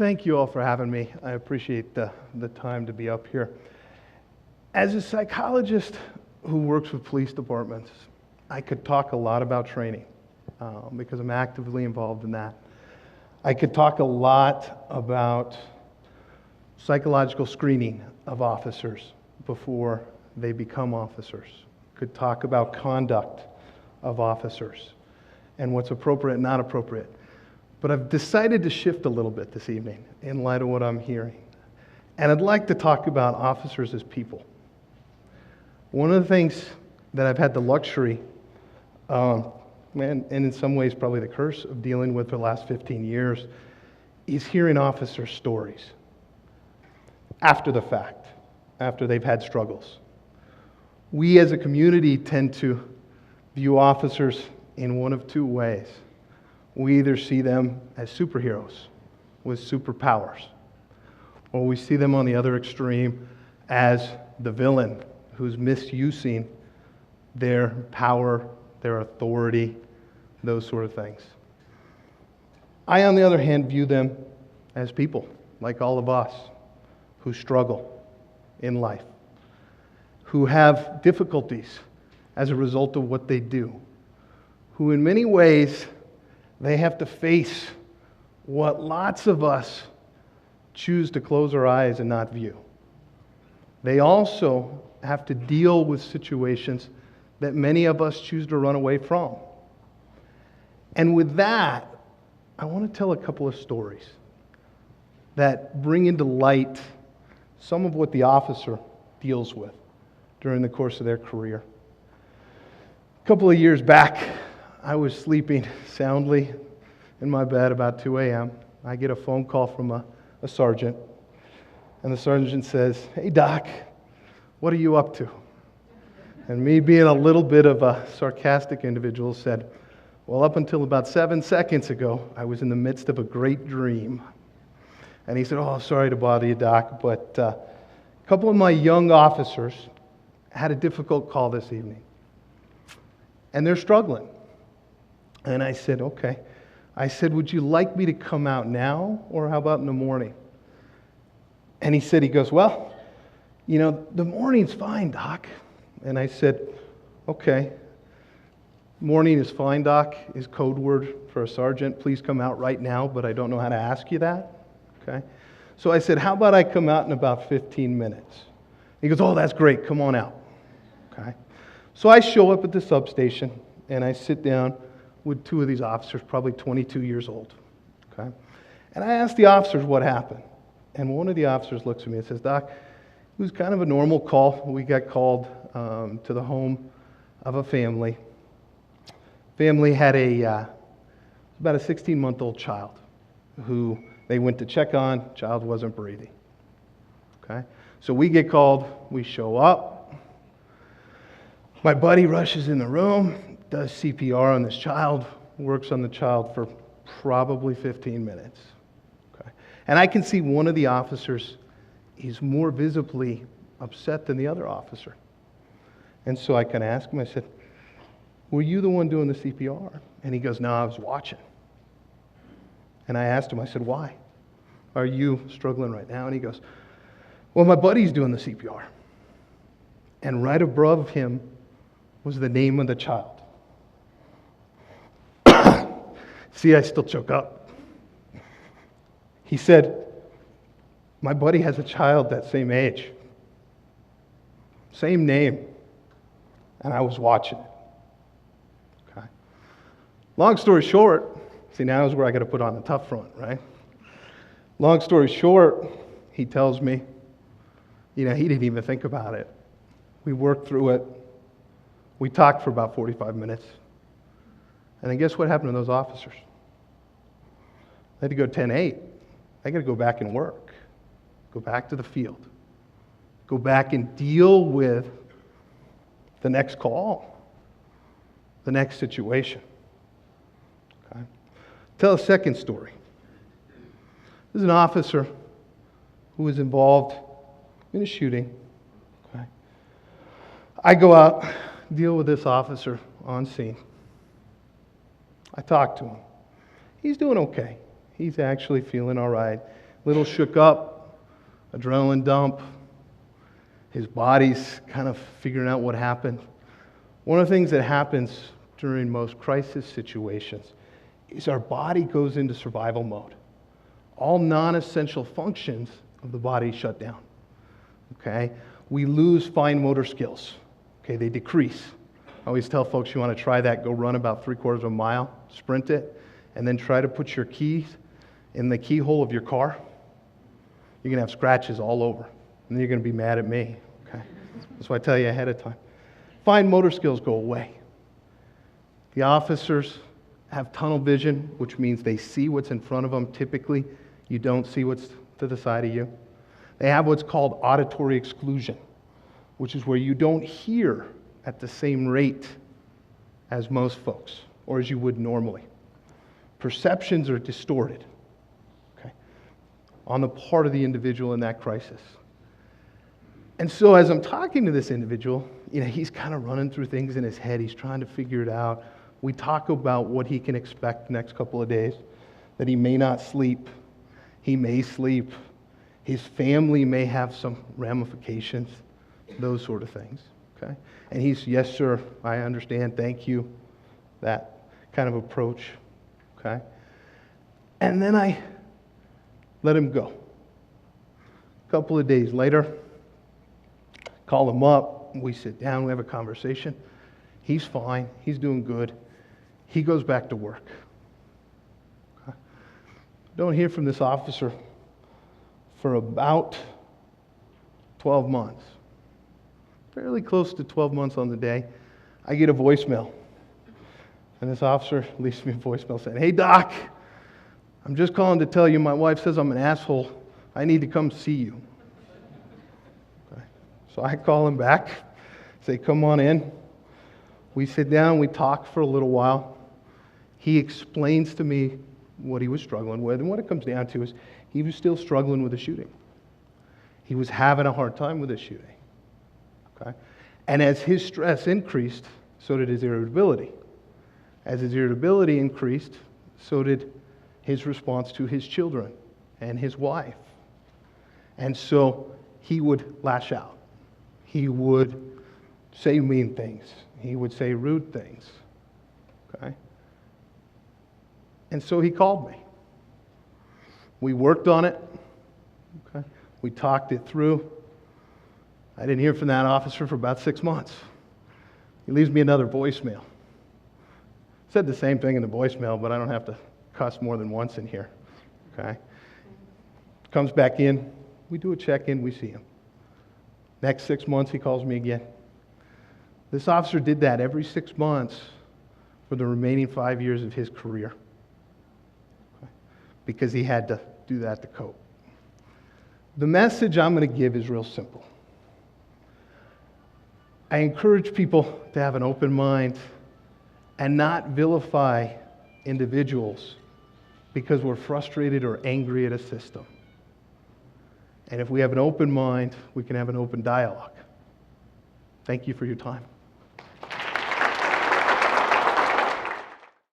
Thank you all for having me. I appreciate the time to be up here. As a psychologist who works with police departments, I could talk a lot about training because I'm actively involved in that. I could talk a lot about psychological screening of officers before they become officers. Could talk about conduct of officers and what's appropriate and not appropriate. But I've decided to shift a little bit this evening in light of what I'm hearing. And I'd like to talk about officers as people. One of the things that I've had the luxury, and in some ways probably the curse of dealing with for the last 15 years, is hearing officers' stories after the fact, after they've had struggles. We as a community tend to view officers in one of two ways. We either see them as superheroes with superpowers, or we see them on the other extreme as the villain who's misusing their power, their authority, those sort of things. I, on the other hand, view them as people, like all of us, who struggle in life, who have difficulties as a result of what they do, who in many ways they have to face what lots of us choose to close our eyes and not view. They also have to deal with situations that many of us choose to run away from. And with that, I want to tell a couple of stories that bring into light some of what the officer deals with during the course of their career. A couple of years back, I was sleeping soundly in my bed about 2 a.m. I get a phone call from a sergeant, and the sergeant says, "Hey, Doc, what are you up to?" And me being a little bit of a sarcastic individual said, "Well, up until about 7 seconds ago, I was in the midst of a great dream." And he said, "Oh, sorry to bother you, Doc, but a couple of my young officers had a difficult call this evening, and they're struggling." And I said, "Okay." I said, "Would you like me to come out now, or how about in the morning?" And he goes, "Well, the morning's fine, Doc." And I said, "Okay. Morning is fine, Doc, is code word for a sergeant. Please come out right now, but I don't know how to ask you that." Okay. So I said, "How about I come out in about 15 minutes? He goes, "Oh, that's great. Come on out." Okay. So I show up at the substation, and I sit down with two of these officers, probably 22 years old. Okay. And I asked the officers what happened. And one of the officers looks at me and says, "Doc, it was kind of a normal call. We got called to the home of a family. Family had about a 16-month-old child who they went to check on. Child wasn't breathing." Okay. So we get called. We show up. My buddy rushes in the room, does CPR on this child, works on the child for probably 15 minutes. Okay. And I can see one of the officers is more visibly upset than the other officer. And so I can ask him, I said, "Were you the one doing the CPR?" And he goes, "No, I was watching." And I asked him, I said, "Why? Are you struggling right now?" And he goes, "Well, my buddy's doing the CPR." And right above him was the name of the child. See, I still choke up. He said, "My buddy has a child that same age, same name, and I was watching it." Okay. Long story short, see, now is where I got to put on the tough front, right? Long story short, he tells me, he didn't even think about it. We worked through it. We talked for about 45 minutes. And then guess what happened to those officers? They had to go 10-8. They got to go back and work. Go back to the field. Go back and deal with the next call, the next situation. Okay. Tell a second story. This is an officer who was involved in a shooting. Okay. I go out, deal with this officer on scene. I talk to him. He's doing okay. He's actually feeling all right. Little shook up, adrenaline dump. His body's kind of figuring out what happened. One of the things that happens during most crisis situations is our body goes into survival mode. All non-essential functions of the body shut down. Okay? We lose fine motor skills. Okay, they decrease. I always tell folks, you want to try that, go run about 3/4 of a mile, sprint it, and then try to put your keys in the keyhole of your car. You're going to have scratches all over, and then you're going to be mad at me. Okay? That's why I tell you ahead of time. Fine motor skills go away. The officers have tunnel vision, which means they see what's in front of them. Typically, you don't see what's to the side of you. They have what's called auditory exclusion, which is where you don't hear at the same rate as most folks, or as you would normally. Perceptions are distorted, okay, on the part of the individual in that crisis. And so as I'm talking to this individual, he's kind of running through things in his head. He's trying to figure it out. We talk about what he can expect the next couple of days, that he may not sleep. He may sleep. His family may have some ramifications, those sort of things, okay? And he's, yes, sir, I understand, thank you, that kind of approach, okay? And then I let him go. A couple of days later, call him up, we sit down, we have a conversation. He's fine, he's doing good. He goes back to work. Okay? Don't hear from this officer for about 12 months. Fairly close to 12 months on the day. I get a voicemail. And this officer leaves me a voicemail saying, "Hey, Doc, I'm just calling to tell you my wife says I'm an asshole. I need to come see you." Okay. So I call him back, say, "Come on in." We sit down, we talk for a little while. He explains to me what he was struggling with, and what it comes down to is he was still struggling with the shooting. He was having a hard time with the shooting. Okay? And as his stress increased, so did his irritability. As his irritability increased, so did his response to his children and his wife. And so he would lash out. He would say mean things. He would say rude things. Okay? And so he called me. We worked on it. Okay? We talked it through. I didn't hear from that officer for about 6 months. He leaves me another voicemail. Said the same thing in the voicemail, but I don't have to cuss more than once in here. Okay? Comes back in. We do a check-in. We see him. Next 6 months, he calls me again. This officer did that every 6 months for the remaining 5 years of his career. Okay? Because he had to do that to cope. The message I'm going to give is real simple. I encourage people to have an open mind and not vilify individuals because we're frustrated or angry at a system. And if we have an open mind, we can have an open dialogue. Thank you for your time.